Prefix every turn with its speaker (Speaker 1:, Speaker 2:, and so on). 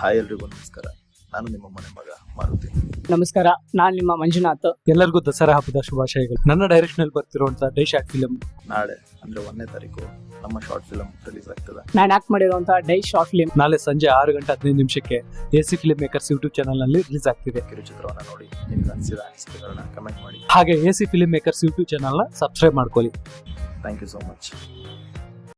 Speaker 1: Hi ಎಲ್ರಿಗೂ ನಮಸ್ಕಾರ. ನಾನು ನಿಮ್ಮ ಮನೆ ಮಗ ಮಾರುತಿ.
Speaker 2: ನಮಸ್ಕಾರ, ನಾನು ನಿಮ್ಮ ಮಂಜುನಾಥ್.
Speaker 3: ಎಲ್ಲರಿಗೂ ದಸರಾ ಹಬ್ಬದ ಶುಭಾಶಯಗಳು. ನನ್ನ ಡೈರೆಕ್ಷನ್ ಅಲ್ಲಿ ಬರ್ತಿರುವಂತಹ ಡೈ ಶಾರ್ಟ್ ಫಿಲ್ಮ್
Speaker 1: ನಾಳೆ ಅಂದ್ರೆ 1ನೇ ತಾರೀಕು ನಮ್ಮ ಶಾರ್ಟ್ ಫಿಲ್ಮ್ ರಿಲೀಸ್ ಆಗ್ತದೆ.
Speaker 2: ನಾನು ಆಕ್ಟ್ ಮಾಡಿರುವಂತಹ ಡೈ ಶಾರ್ಟ್ ಫಿಲ್ಮ್
Speaker 3: ನಾಳೆ ಸಂಜೆ 6:15 AC film makers YouTube channel ನಲ್ಲಿ ರಿಲೀಸ್ ಆಗ್ತಿದೆ.
Speaker 1: ಕಿರುಚಿತ್ರವನ್ನ ನೋಡಿ ನಿಮ್ಗೆ ಅನಿಸಿದ ಅನಿಸಿಕೆಗಳನ್ನ ಕಮೆಂಟ್ ಮಾಡಿ.
Speaker 3: ಹಾಗೆ AC film makers YouTube channel ನ ಸಬ್ಸ್ಕ್ರೈಬ್ ಮಾಡ್ಕೊಳ್ಳಿ.
Speaker 1: Thank you so much.